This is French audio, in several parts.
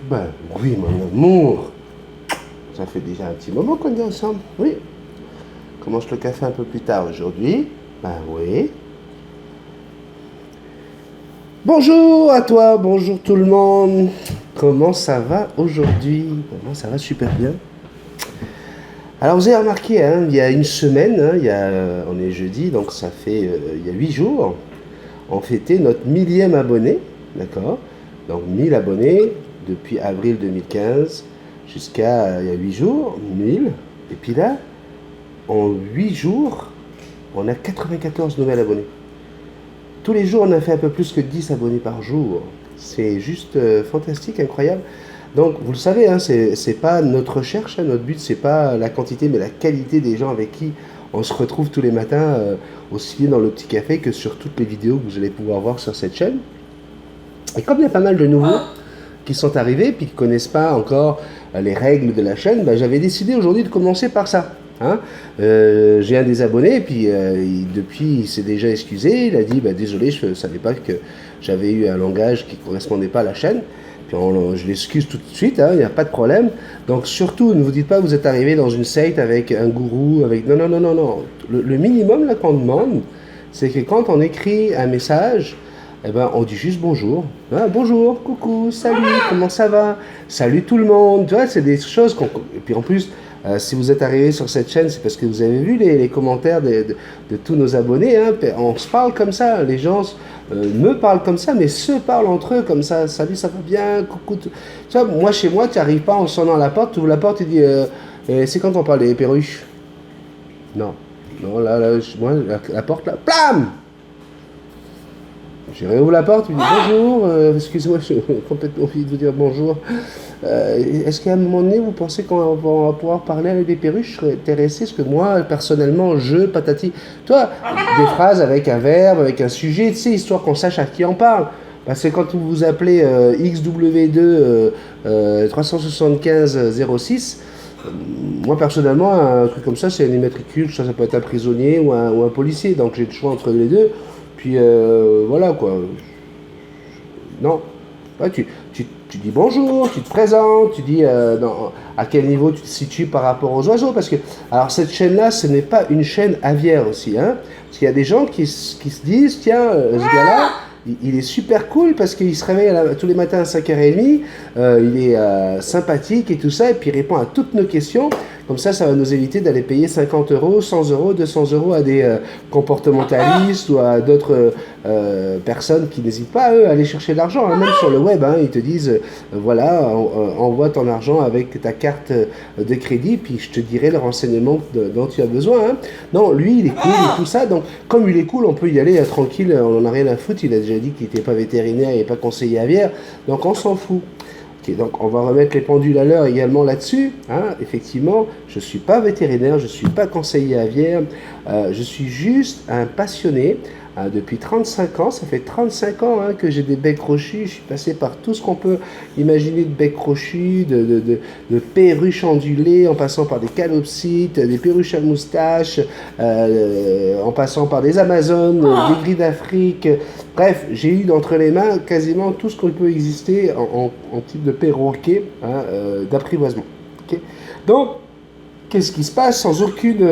Ben oui, mon amour. Ça fait déjà un petit moment qu'on est ensemble. Oui. Commence le café un peu plus tard aujourd'hui. Ben oui. Bonjour à toi, bonjour tout le monde. Comment ça va aujourd'hui? Moi, ça va super bien. Alors vous avez remarqué, hein, il y a une semaine, hein, on est jeudi, donc ça fait il y a 8 jours, on fêtait notre 1000e abonné, d'accord? Donc 1000 abonnés depuis avril 2015 jusqu'à il y a 8 jours, 1000. Et puis là, en 8 jours, on a 94 nouvelles abonnés. Tous les jours, on a fait un peu plus que 10 abonnés par jour. C'est juste fantastique, incroyable. Donc, vous le savez, hein, c'est pas notre recherche, hein, notre but, c'est pas la quantité, mais la qualité des gens avec qui on se retrouve tous les matins, aussi bien dans le petit café que sur toutes les vidéos que vous allez pouvoir voir sur cette chaîne. Et comme il y a pas mal de nouveaux qui sont arrivés, puis qui ne connaissent pas encore les règles de la chaîne, ben, j'avais décidé aujourd'hui de commencer par ça. Hein. J'ai un des abonnés, puis depuis il s'est déjà excusé, il a dit désolé, je ne savais pas que j'avais eu un langage qui ne correspondait pas à la chaîne, puis je l'excuse tout de suite, il n'y a pas de problème. Donc surtout, ne vous dites pas que vous êtes arrivé dans une secte avec un gourou, avec... Non, non, non, non, non. Le minimum là qu'on demande, c'est que quand on écrit un message, eh ben, on dit juste bonjour. Ah, bonjour, coucou, salut, comment ça va? Salut tout le monde. Tu vois, c'est des choses qu'on... Et puis en plus, si vous êtes arrivé sur cette chaîne, c'est parce que vous avez vu les commentaires de tous nos abonnés. Hein. On se parle comme ça. Les gens me parlent comme ça, mais se parlent entre eux comme ça. Salut, ça va bien? Coucou. Tu vois, moi, chez moi, tu n'arrives pas en sonnant à la porte. Tu ouvres la porte, tu dis c'est quand on parle des perruches? Non. Non, là moi, la porte, là, plam! Je réouvre la porte, je lui dis bonjour, excusez-moi, je suis complètement oublié de vous dire bonjour. Est-ce qu'à un moment donné, vous pensez qu'on va pouvoir parler avec des perruches? Je serais intéressé, parce que moi, personnellement, patati. Toi, des phrases avec un verbe, avec un sujet, tu sais, histoire qu'on sache à qui on parle. Parce que quand vous vous appelez XW2 375 06, moi personnellement, un truc comme ça, c'est un immatricule, ça peut être un prisonnier ou un policier, donc j'ai le choix entre les deux. Puis voilà quoi. Non. Ouais, tu dis bonjour, tu te présentes, tu dis à quel niveau tu te situes par rapport aux oiseaux. Parce que, alors cette chaîne-là, ce n'est pas une chaîne aviaire aussi. Hein, parce qu'il y a des gens qui se disent, tiens, ce gars-là, il est super cool parce qu'il se réveille tous les matins à 5h30, il est sympathique et tout ça, et puis il répond à toutes nos questions. Comme ça va nous éviter d'aller payer 50 €, 100 €, 200 € à des comportementalistes ou à d'autres personnes qui n'hésitent pas, eux, à aller chercher de l'argent. Hein. Même sur le web, hein, ils te disent, voilà, envoie ton argent avec ta carte de crédit, puis je te dirai le renseignement dont tu as besoin. Hein. Non, lui, il est cool et tout ça. Donc, comme il est cool, on peut y aller tranquille, on n'en a rien à foutre. Il a déjà dit qu'il n'était pas vétérinaire, il n'est pas conseiller aviaire. Donc, on s'en fout. Donc on va remettre les pendules à l'heure également là-dessus. Hein. Effectivement, je ne suis pas vétérinaire, je ne suis pas conseiller aviaire, je suis juste un passionné. Depuis 35 ans, ça fait 35 ans que j'ai des becs crochus, je suis passé par tout ce qu'on peut imaginer de becs crochus, de perruches ondulées, en passant par des calopsites, des perruches à moustache, en passant par des amazones, des gris d'Afrique. Bref, j'ai eu d'entre les mains quasiment tout ce qu'on peut exister en type de perroquet d'apprivoisement. Okay. Donc, qu'est-ce qui se passe sans aucune...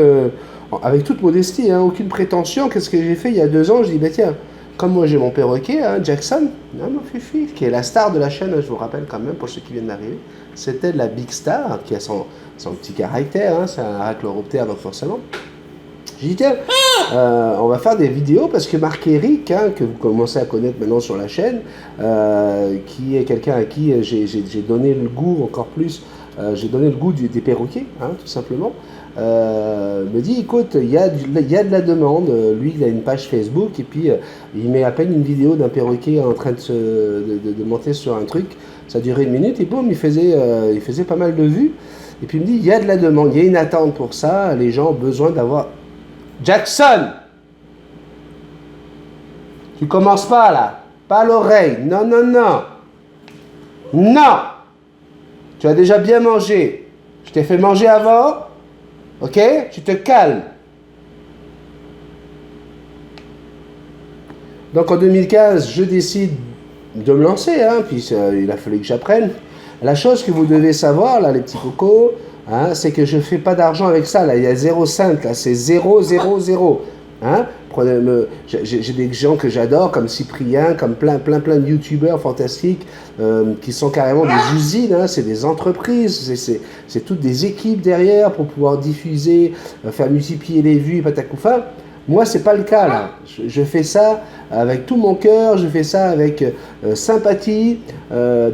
avec toute modestie, aucune prétention, qu'est-ce que j'ai fait il y a 2 ans? Je dis, tiens, comme moi j'ai mon perroquet, Jackson, mon Fifi, qui est la star de la chaîne, je vous rappelle quand même, pour ceux qui viennent d'arriver, c'était la Big Star, qui a son petit caractère, c'est un arachnoroptère, donc forcément. J'ai dit, tiens, on va faire des vidéos, parce que Marc-Éric, que vous commencez à connaître maintenant sur la chaîne, qui est quelqu'un à qui j'ai donné le goût encore plus, j'ai donné le goût des perroquets, tout simplement, me dit, écoute, il y a de la demande. Lui, il a une page Facebook, et puis il met à peine une vidéo d'un perroquet en train de monter sur un truc. Ça durait 1 minute, et boum, il faisait pas mal de vues. Et puis il me dit, il y a de la demande, il y a une attente pour ça, les gens ont besoin d'avoir... Jackson! Tu commences pas là, pas à l'oreille, non, non, non! Non! Tu as déjà bien mangé. Je t'ai fait manger avant? Ok? Tu te calmes. Donc en 2015, je décide de me lancer, puis il a fallu que j'apprenne. La chose que vous devez savoir, là, les petits cocos, hein, c'est que je ne fais pas d'argent avec ça. Là, il y a 0 cent, là, c'est 0, 0, 0. Hein? J'ai des gens que j'adore, comme Cyprien, comme plein de youtubeurs fantastiques, qui sont carrément des usines, hein, c'est des entreprises, c'est toutes des équipes derrière pour pouvoir diffuser, faire multiplier les vues, patacoufa. Moi, c'est pas le cas là. Je fais ça avec tout mon cœur, je fais ça avec sympathie.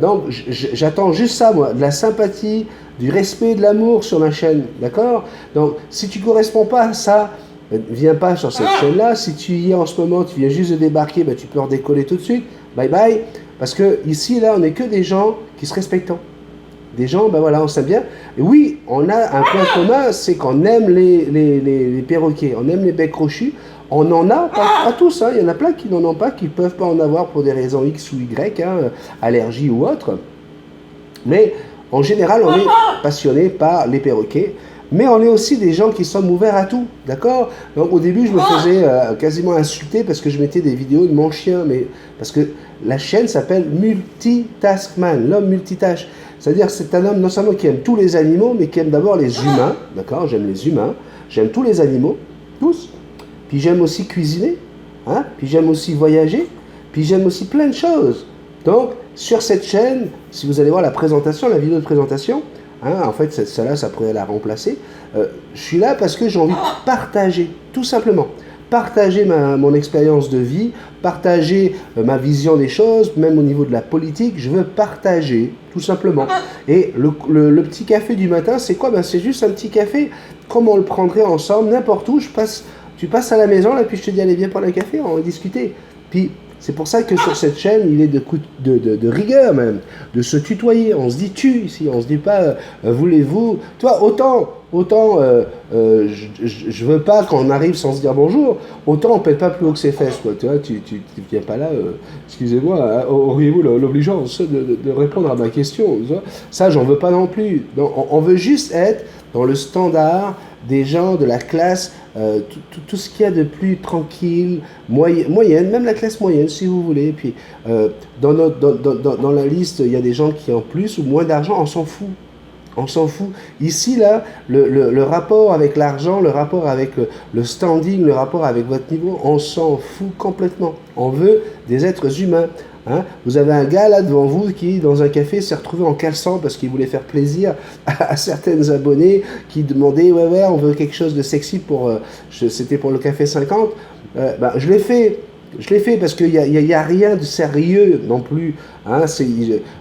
Donc, j'attends juste ça, moi, de la sympathie, du respect, de l'amour sur ma chaîne, d'accord? Donc, si tu corresponds pas à ça, viens pas sur cette chaîne-là. Si tu y es en ce moment, tu viens juste de débarquer, ben, tu peux redécoller tout de suite. Bye bye. Parce que ici, là, on n'est que des gens qui se respectent. Des gens, ben voilà, on s'aime bien. Et oui, on a un point commun, c'est qu'on aime les perroquets, on aime les becs crochus. On en a, pas tous, hein. Il y en a plein qui n'en ont pas, qui ne peuvent pas en avoir pour des raisons X ou Y, hein, allergie ou autre. Mais en général, on est passionné par les perroquets. Mais on est aussi des gens qui sommes ouverts à tout, d'accord? Donc au début, je me faisais quasiment insulter parce que je mettais des vidéos de mon chien, mais parce que la chaîne s'appelle Multitaskman, l'homme multitâche. C'est-à-dire c'est un homme non seulement qui aime tous les animaux, mais qui aime d'abord les humains, d'accord? J'aime les humains, j'aime tous les animaux, tous. Puis j'aime aussi cuisiner, hein? Puis j'aime aussi voyager, puis j'aime aussi plein de choses. Donc sur cette chaîne, si vous allez voir la présentation, la vidéo de présentation, hein, en fait, celle-là, ça pourrait la remplacer. Je suis là parce que j'ai envie de partager, tout simplement. Partager mon expérience de vie, partager ma vision des choses, même au niveau de la politique. Je veux partager, tout simplement. Et le petit café du matin, c'est quoi? Ben, c'est juste un petit café, comme on le prendrait ensemble, n'importe où. Tu passes à la maison, là, puis je te dis, allez, viens prendre un café, on va discuter. Puis, c'est pour ça que sur cette chaîne, il est de rigueur même, de se tutoyer. On se dit tu ici, on se dit pas voulez-vous. Toi, autant je veux pas qu'on arrive sans se dire bonjour, autant on pète pas plus haut que ses fesses. Quoi. Tu vois, tu viens pas là, excusez-moi, hein, auriez-vous l'obligeance de répondre à ma question? Ça, j'en veux pas non plus. Donc, on veut juste être dans le standard des gens de la classe, tout ce qu'il y a de plus tranquille, moyenne, même la classe moyenne si vous voulez. Puis dans la liste, il y a des gens qui ont plus ou moins d'argent, on s'en fout. On s'en fout. Ici, là, le rapport avec l'argent, le rapport avec le standing, le rapport avec votre niveau, on s'en fout complètement. On veut des êtres humains. Hein? Vous avez un gars là devant vous qui, dans un café, s'est retrouvé en caleçon parce qu'il voulait faire plaisir à certaines abonnés qui demandaient ouais, on veut quelque chose de sexy pour. C'était pour le café 50. Je l'ai fait. Je l'ai fait parce qu'il n'y a rien de sérieux non plus. Hein,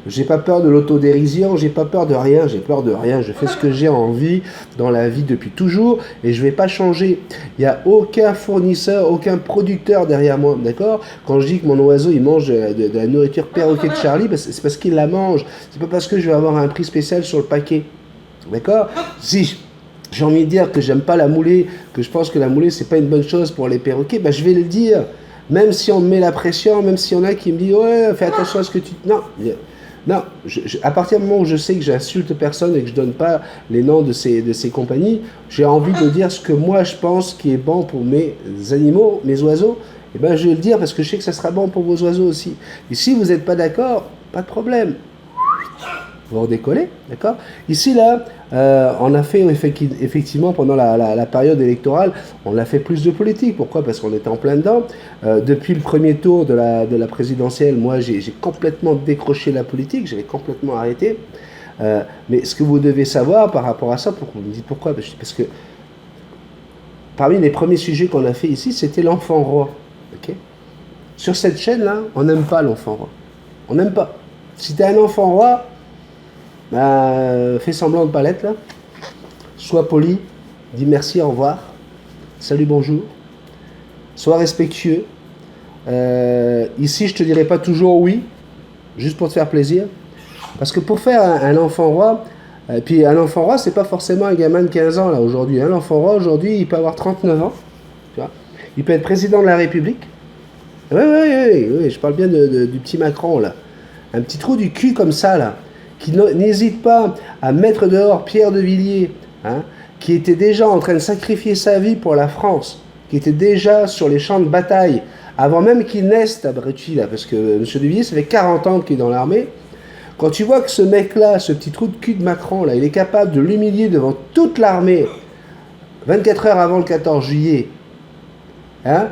j'ai pas peur de l'autodérision, j'ai pas peur de rien, j'ai peur de rien. Je fais ce que j'ai envie dans la vie depuis toujours et je vais pas changer. Il n'y a aucun fournisseur, aucun producteur derrière moi, d'accord? Quand je dis que mon oiseau il mange de la nourriture perroquet de Charlie, c'est parce qu'il la mange. C'est pas parce que je vais avoir un prix spécial sur le paquet, d'accord? Si j'ai envie de dire que j'aime pas la moulée, que je pense que la moulée c'est pas une bonne chose pour les perroquets, je vais le dire. Même si on me met la pression, même s'il y en a qui me disent « Ouais, fais attention à ce que tu... » Non, à partir du moment où je sais que j'insulte personne et que je donne pas les noms de ces compagnies, j'ai envie de dire ce que moi je pense qui est bon pour mes animaux, mes oiseaux, et je vais le dire parce que je sais que ça sera bon pour vos oiseaux aussi. Et si vous n'êtes pas d'accord, pas de problème. Vous redécollez, d'accord? Ici, là, on a fait effectivement pendant la période électorale, on a fait plus de politique. Pourquoi? Parce qu'on était en plein dedans. Depuis le premier tour de la présidentielle, moi, j'ai complètement décroché la politique, j'avais complètement arrêté. Mais ce que vous devez savoir par rapport à ça, vous me dites pourquoi? Parce que parmi les premiers sujets qu'on a fait ici, c'était l'enfant roi. Okay? Sur cette chaîne-là, on n'aime pas l'enfant roi. On n'aime pas. Si tu es un enfant roi, fais semblant de ne pas l'être là. Sois poli, dis merci, au revoir, salut, bonjour. Sois respectueux. Ici, je te dirai pas toujours oui, juste pour te faire plaisir. Parce que pour faire un enfant roi, puis un enfant roi, c'est pas forcément un gamin de 15 ans là aujourd'hui. Un enfant roi aujourd'hui, il peut avoir 39 ans. Tu vois, il peut être président de la République. Oui, je parle bien du petit Macron là. Un petit trou du cul comme ça là, qui n'hésite pas à mettre dehors Pierre de Villiers, hein, qui était déjà en train de sacrifier sa vie pour la France, qui était déjà sur les champs de bataille, avant même qu'il naisse, abruti là, parce que M. de Villiers, ça fait 40 ans qu'il est dans l'armée. Quand tu vois que ce mec-là, ce petit trou de cul de Macron, là, il est capable de l'humilier devant toute l'armée, 24 heures avant le 14 juillet, hein,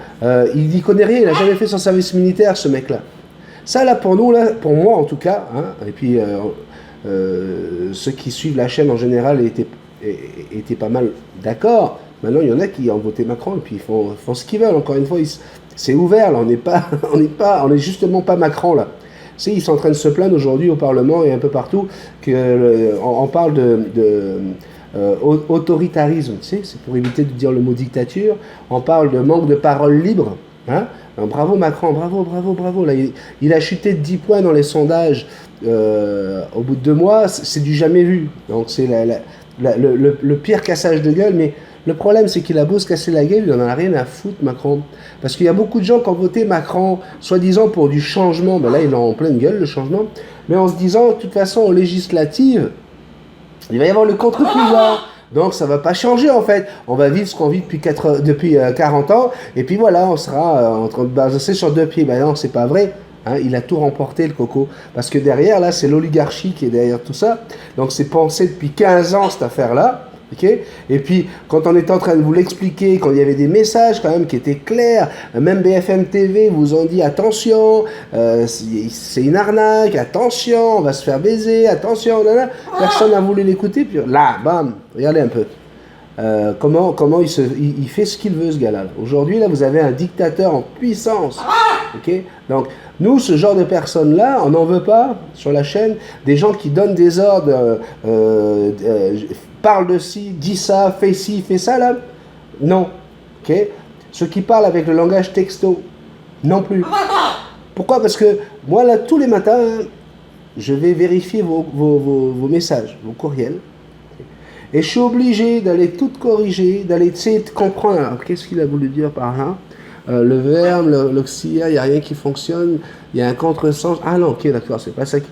il n'y connaît rien, il n'a jamais fait son service militaire, ce mec-là. Ça, là, pour nous, là, pour moi en tout cas, hein, et puis ceux qui suivent la chaîne en général étaient pas mal d'accord. Maintenant, il y en a qui ont voté Macron et puis ils font ce qu'ils veulent. Encore une fois, c'est ouvert, là, on est justement pas Macron, là. Tu sais, ils sont en train de se plaindre aujourd'hui au Parlement et un peu partout on parle autoritarisme, tu sais, c'est pour éviter de dire le mot dictature. On parle de manque de parole libre, hein. Alors, bravo Macron, bravo. Là, il a chuté de 10 points dans les sondages au bout de 2 mois, c'est du jamais vu. Donc c'est le pire cassage de gueule, mais le problème c'est qu'il a beau se casser la gueule, il n'en a rien à foutre Macron. Parce qu'il y a beaucoup de gens qui ont voté Macron, soi-disant pour du changement, ben là il est en pleine gueule le changement, mais en se disant de toute façon aux législatives, il va y avoir le contre-pouvoir. Donc ça ne va pas changer en fait. On va vivre ce qu'on vit depuis 40 ans, et puis voilà, on sera en train de balancer sur 2 pieds. Ben non, c'est pas vrai. Hein, il a tout remporté le coco. Parce que derrière, là, c'est l'oligarchie qui est derrière tout ça. Donc c'est pensé depuis 15 ans cette affaire-là. Okay, et puis, quand on était en train de vous l'expliquer, quand il y avait des messages quand même qui étaient clairs, même BFM TV vous ont dit attention, c'est une arnaque, attention, on va se faire baiser, attention, là. Personne n'a voulu l'écouter, puis là, bam, regardez un peu. Comment il fait ce qu'il veut, ce gars-là. Aujourd'hui, là, vous avez un dictateur en puissance. Okay, donc, nous, ce genre de personnes-là, on n'en veut pas sur la chaîne. Des gens qui donnent des ordres, parlent de ci, dit ça, fait ci, fait ça, là. Non. Okay, ceux qui parlent avec le langage texto, non plus. Pourquoi? Parce que moi, là, tous les matins, je vais vérifier vos messages, vos courriels. Et je suis obligé d'aller tout corriger, d'aller essayer de comprendre. Alors, qu'est-ce qu'il a voulu dire par là? Le verbe, l'auxiliaire, il n'y a rien qui fonctionne, il y a un contresens. Ah non, ok, d'accord, c'est pas ça qui...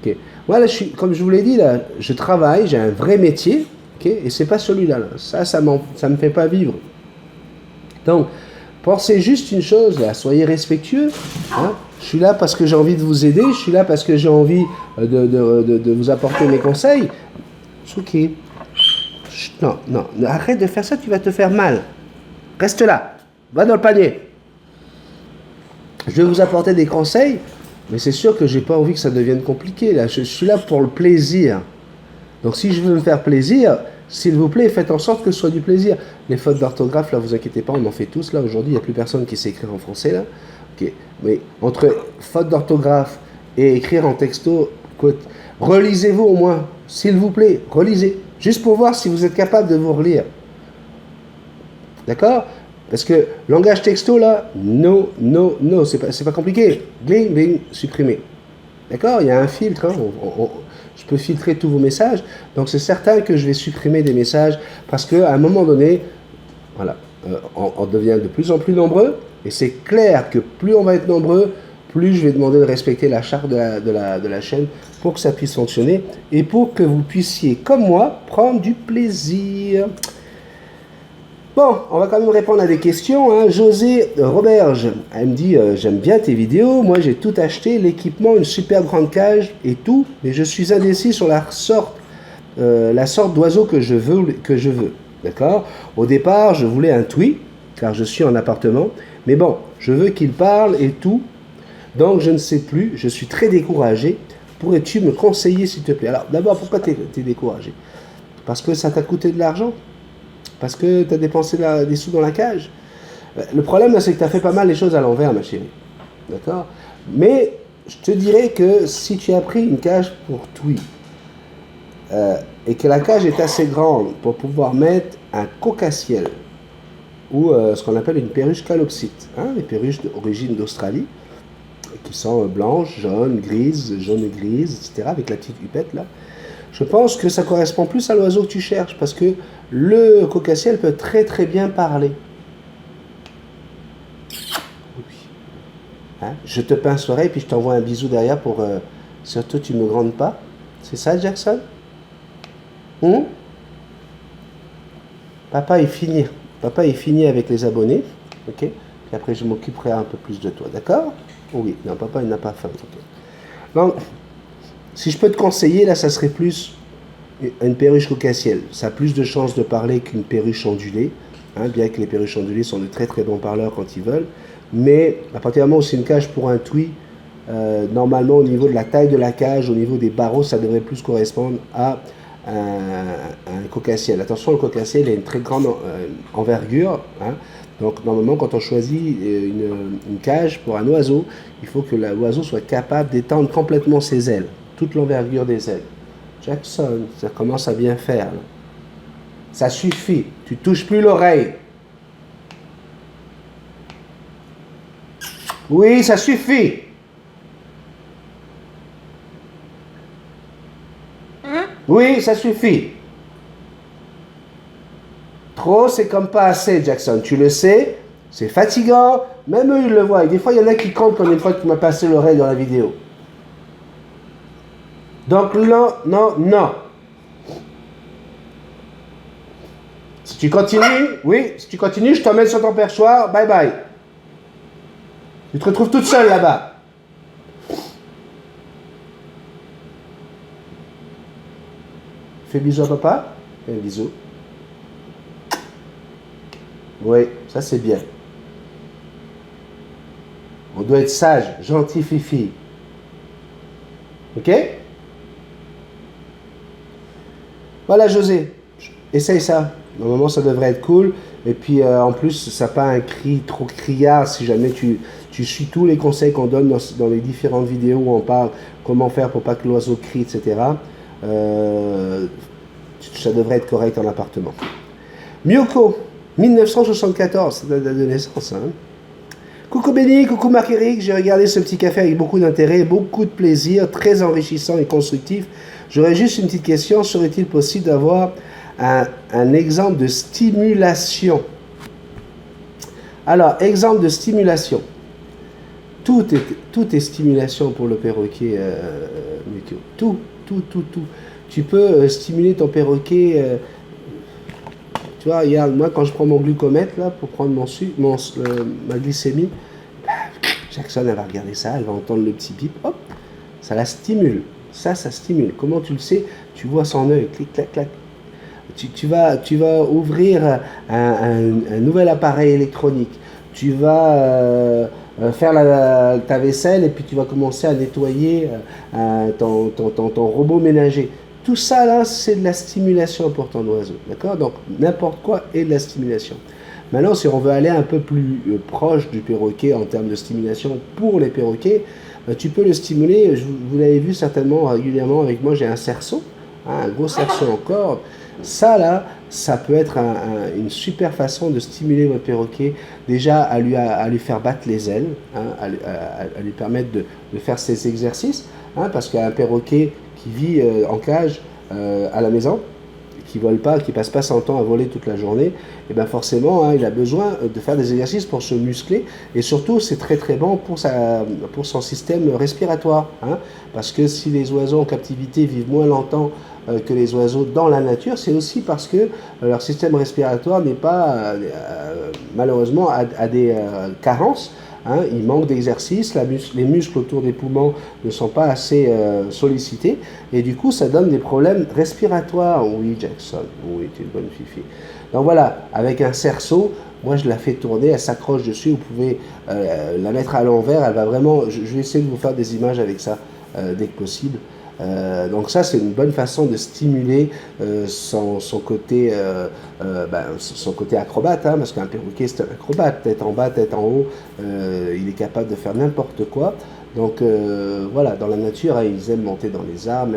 Ok. Voilà, comme je vous l'ai dit, là, je travaille, j'ai un vrai métier, okay, et c'est pas celui-là. Là. Ça me fait pas vivre. Donc, pensez juste une chose, là, soyez respectueux. Hein. Je suis là parce que j'ai envie de vous aider, je suis là parce que j'ai envie de vous apporter mes conseils. Ok. Non, arrête de faire ça, tu vas te faire mal. Reste là, va dans le panier. Je vais vous apporter des conseils, mais c'est sûr que j'ai pas envie que ça devienne compliqué. Là. Je suis là pour le plaisir. Donc si je veux me faire plaisir, s'il vous plaît, faites en sorte que ce soit du plaisir. Les fautes d'orthographe, là, vous inquiétez pas, on en fait tous. Là, aujourd'hui, il n'y a plus personne qui sait écrire en français. Là. Okay. Mais entre fautes d'orthographe et écrire en texto, écoute, relisez-vous au moins, s'il vous plaît, relisez. Juste pour voir si vous êtes capable de vous relire. D'accord? Parce que langage texto, là, no, c'est pas compliqué. Bling, bling, supprimer. D'accord? Il y a un filtre. Hein, je peux filtrer tous vos messages. Donc c'est certain que je vais supprimer des messages parce qu'à un moment donné, voilà, on devient de plus en plus nombreux. Et c'est clair que plus on va être nombreux, plus je vais demander de respecter la charte de la chaîne pour que ça puisse fonctionner et pour que vous puissiez, comme moi, prendre du plaisir. Bon, on va quand même répondre à des questions. Hein. José Roberge, elle me dit j'aime bien tes vidéos, moi j'ai tout acheté, l'équipement, une super grande cage et tout, mais je suis indécis sur la sorte d'oiseau que je veux. D'accord? Au départ, je voulais un tui, car je suis en appartement, mais bon, je veux qu'il parle et tout. Donc, je ne sais plus, je suis très découragé. Pourrais-tu me conseiller, s'il te plaît? Alors, d'abord, pourquoi tu es découragé? Parce que ça t'a coûté de l'argent? Parce que tu as dépensé des sous dans la cage? Le problème, c'est que tu as fait pas mal les choses à l'envers, ma chérie. D'accord? Mais, je te dirais que si tu as pris une cage pour Tui, et que la cage est assez grande pour pouvoir mettre un coq-à-ciel, ou ce qu'on appelle une perruche calopsite, hein, les perruches d'origine d'Australie, qui sont blanches, jaunes, grises, etc., avec la petite hupette là. Je pense que ça correspond plus à l'oiseau que tu cherches, parce que le coq-à-ciel peut très très bien parler. Oui. Hein? Je te pince l'oreille, puis je t'envoie un bisou derrière pour... surtout, tu ne me grondes pas. C'est ça, Jackson? Papa est fini. Papa est fini avec les abonnés. Ok? Puis après, je m'occuperai un peu plus de toi. D'accord? Oui. Non, papa, il n'a pas faim. Okay. Donc, Si je peux te conseiller, là, ça serait plus une perruche cocassielle. Ça a plus de chances de parler qu'une perruche ondulée, hein, bien que les perruches ondulées sont de très très bons parleurs quand ils veulent. Mais à partir du moment où c'est une cage pour un tui, normalement au niveau de la taille de la cage, au niveau des barreaux, ça devrait plus correspondre à un cocassiel. Attention, le cocassiel a une très grande envergure, hein. Donc normalement quand on choisit une cage pour un oiseau, il faut que l'oiseau soit capable d'étendre complètement ses ailes, toute l'envergure des ailes. Jackson, ça commence à bien faire, là. Ça suffit, tu touches plus l'oreille. Oui, ça suffit. Oui, ça suffit. Trop, c'est comme pas assez, Jackson. Tu le sais, c'est fatigant. Même eux, ils le voient. Et des fois, il y en a qui comptent comme une fois que tu m'as passé l'oreille dans la vidéo. Donc, non, non, non. Si tu continues, oui, si tu continues, je t'emmène sur ton perchoir. Bye bye. Tu te retrouves toute seule là-bas. Fais bisous à papa. Fais un bisou. Oui, ça c'est bien. On doit être sage, gentil, fifi. Ok? Voilà, José. Essaye ça. Normalement, ça devrait être cool. Et puis, en plus, ça n'a pas un cri trop criard si jamais tu suis tous les conseils qu'on donne dans les différentes vidéos où on parle comment faire pour pas que l'oiseau crie, etc. Ça devrait être correct en appartement. Miyoko, 1974, c'est la date de naissance. Hein. Coucou Béni, coucou Marc-Éric, j'ai regardé ce petit café avec beaucoup d'intérêt, beaucoup de plaisir, très enrichissant et constructif. J'aurais juste une petite question, serait-il possible d'avoir un exemple de stimulation? Alors, exemple de stimulation. Tout est stimulation pour le perroquet, Météo. Tout. Tu peux stimuler ton perroquet. Tu vois, regarde, moi quand je prends mon glucomètre là pour prendre ma glycémie, Jackson elle va regarder ça, elle va entendre le petit bip, hop, ça la stimule. Ça stimule. Comment tu le sais? Tu vois son œil, clic, clac, clac. Tu vas ouvrir un nouvel appareil électronique. Tu vas faire ta vaisselle et puis tu vas commencer à nettoyer ton robot ménager. Tout ça là, c'est de la stimulation pour ton oiseau, d'accord? Donc n'importe quoi est de la stimulation. Maintenant, si on veut aller un peu plus proche du perroquet en termes de stimulation pour les perroquets, tu peux le stimuler. Vous l'avez vu certainement régulièrement avec moi, j'ai un cerceau, hein, un gros cerceau en corde. Ça là, ça peut être une super façon de stimuler votre perroquet, déjà à lui faire battre les ailes, hein, à lui permettre de faire ses exercices, hein, parce qu'un perroquet qui vit en cage à la maison, qui ne vole pas, qui passe pas son temps à voler toute la journée, et bien forcément, hein, il a besoin de faire des exercices pour se muscler, et surtout c'est très très bon pour son système respiratoire, hein, parce que si les oiseaux en captivité vivent moins longtemps que les oiseaux dans la nature, c'est aussi parce que leur système respiratoire n'est pas, malheureusement, à des carences. Hein, il manque d'exercice, les muscles autour des poumons ne sont pas assez sollicités, et du coup ça donne des problèmes respiratoires. Oui, Jackson, oui, tu es une bonne fifi. Donc voilà, avec un cerceau, moi je la fais tourner, elle s'accroche dessus, vous pouvez la mettre à l'envers, elle va vraiment, je vais essayer de vous faire des images avec ça dès que possible. Donc ça c'est une bonne façon de stimuler son côté acrobate, hein, parce qu'un perroquet c'est un acrobate, tête en bas, tête en haut, il est capable de faire n'importe quoi. Donc voilà, dans la nature, hein, ils aiment monter dans les arbres,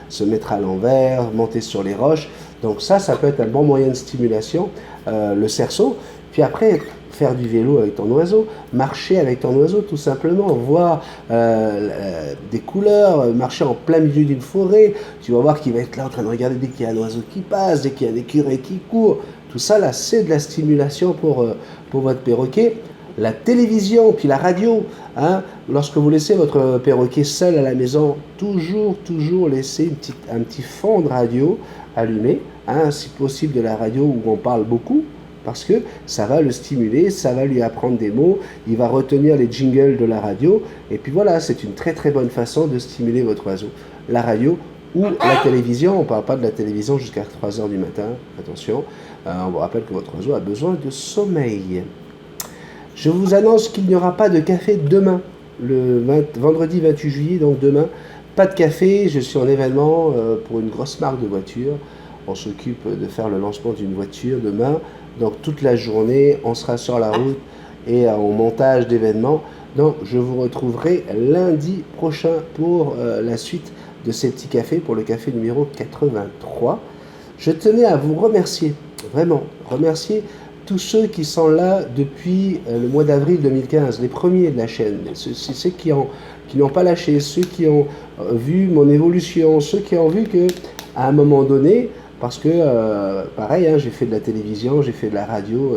se mettre à l'envers, monter sur les roches. Donc ça peut être un bon moyen de stimulation, le cerceau. Puis après, faire du vélo avec ton oiseau, marcher avec ton oiseau tout simplement, voir des couleurs, marcher en plein milieu d'une forêt, tu vas voir qu'il va être là en train de regarder dès qu'il y a un oiseau qui passe, dès qu'il y a un écureuil qui court, tout ça là c'est de la stimulation pour votre perroquet. La télévision, puis la radio, hein, lorsque vous laissez votre perroquet seul à la maison, toujours laisser un petit fond de radio allumé, hein, si possible de la radio où on parle beaucoup, parce que ça va le stimuler, ça va lui apprendre des mots, il va retenir les jingles de la radio, et puis voilà, c'est une très très bonne façon de stimuler votre oiseau. la radio ou la télévision. On ne parle pas de la télévision jusqu'à 3 heures du matin, attention. On vous rappelle que votre oiseau a besoin de sommeil. Je vous annonce qu'il n'y aura pas de café demain, vendredi 28 juillet, donc demain. Pas de café, je suis en événement pour une grosse marque de voitures. On s'occupe de faire le lancement d'une voiture demain. Donc toute la journée, on sera sur la route et au montage d'événements. Donc je vous retrouverai lundi prochain pour la suite de ces petits cafés, pour le café numéro 83. Je tenais à vous remercier, vraiment, remercier tous ceux qui sont là depuis le mois d'avril 2015, les premiers de la chaîne, ceux qui n'ont pas lâché, ceux qui ont vu mon évolution, ceux qui ont vu que à un moment donné, parce que pareil, hein, j'ai fait de la télévision, j'ai fait de la radio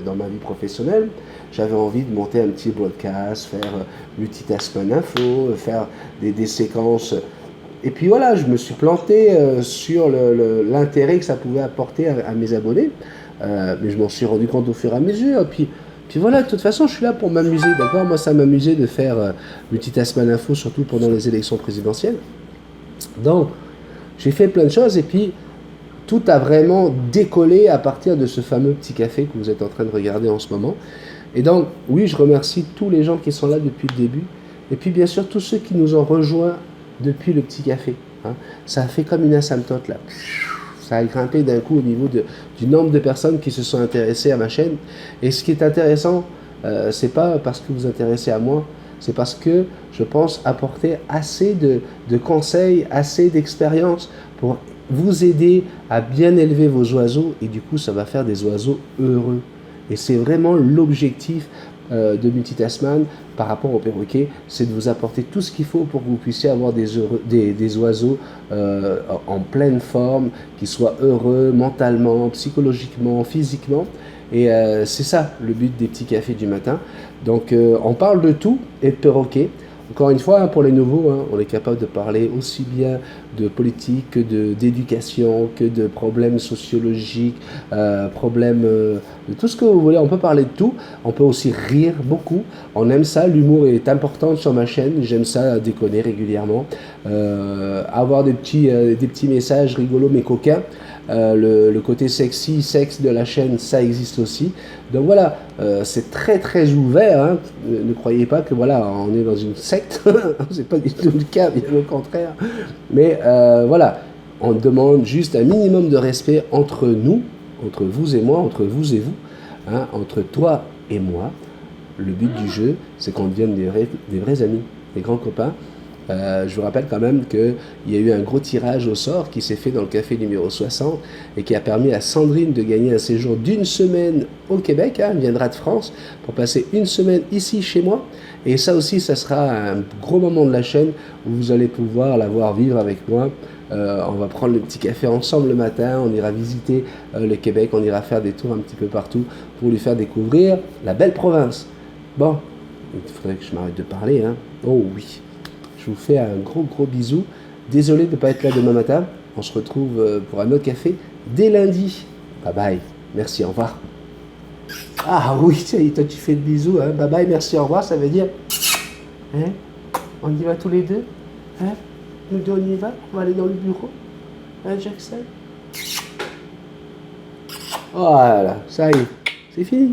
dans ma vie professionnelle, j'avais envie de monter un petit broadcast, faire multitask info, faire des séquences. Et puis voilà, je me suis planté sur l'intérêt que ça pouvait apporter à mes abonnés. Mais je m'en suis rendu compte au fur et à mesure. Puis voilà, de toute façon, je suis là pour m'amuser, d'accord? Moi, ça m'amusait de faire multitask info, surtout pendant les élections présidentielles. Donc, j'ai fait plein de choses et puis tout a vraiment décollé à partir de ce fameux petit café que vous êtes en train de regarder en ce moment. Et donc, oui, je remercie tous les gens qui sont là depuis le début. Et puis, bien sûr, tous ceux qui nous ont rejoints depuis le petit café. Hein. Ça a fait comme une asymptote, là. Ça a grimpé d'un coup au niveau du nombre de personnes qui se sont intéressées à ma chaîne. Et ce qui est intéressant, c'est pas parce que vous vous intéressez à moi, c'est parce que je pense apporter assez de conseils, assez d'expérience pour vous aider à bien élever vos oiseaux. Et du coup, ça va faire des oiseaux heureux. Et c'est vraiment l'objectif de Multitaskman par rapport au perroquet, c'est de vous apporter tout ce qu'il faut pour que vous puissiez avoir des oiseaux en pleine forme, qui soient heureux mentalement, psychologiquement, physiquement. Et c'est ça le but des petits cafés du matin. Donc on parle de tout et de perroquet. Encore une fois, hein, pour les nouveaux, hein, on est capable de parler aussi bien de politique que d'éducation, que de problèmes sociologiques, problèmes de tout ce que vous voulez. On peut parler de tout. On peut aussi rire beaucoup. On aime ça. L'humour est important sur ma chaîne. J'aime ça déconner régulièrement. Avoir des petits messages rigolos mais coquins. Le côté sexy, sexe de la chaîne, ça existe aussi. Donc voilà, c'est très très ouvert. Hein. Ne croyez pas que voilà, on est dans une secte. C'est pas du tout le cas, bien au contraire. Mais voilà, on demande juste un minimum de respect entre nous, entre vous et moi, entre vous et vous, hein, entre toi et moi. Le but du jeu, c'est qu'on devienne des vrais amis, des grands copains. Je vous rappelle quand même qu'il y a eu un gros tirage au sort qui s'est fait dans le café numéro 60 et qui a permis à Sandrine de gagner un séjour d'1 semaine au Québec. Hein, elle viendra de France pour passer 1 semaine ici chez moi. Et ça aussi, ça sera un gros moment de la chaîne où vous allez pouvoir la voir vivre avec moi. On va prendre le petit café ensemble le matin, on ira visiter le Québec, on ira faire des tours un petit peu partout pour lui faire découvrir la belle province. Bon, il faudrait que je m'arrête de parler. Hein. Oh oui. Je vous fais un gros bisou. Désolé de ne pas être là demain matin. On se retrouve pour un autre café dès lundi. Bye bye. Merci, au revoir. Ah oui, toi tu fais le bisou. Hein. Bye bye, merci, au revoir. Ça veut dire... Hein, on y va tous les deux. Hein, nous deux on y va. On va aller dans le bureau. Hein, Jackson. Voilà, ça y est. C'est fini.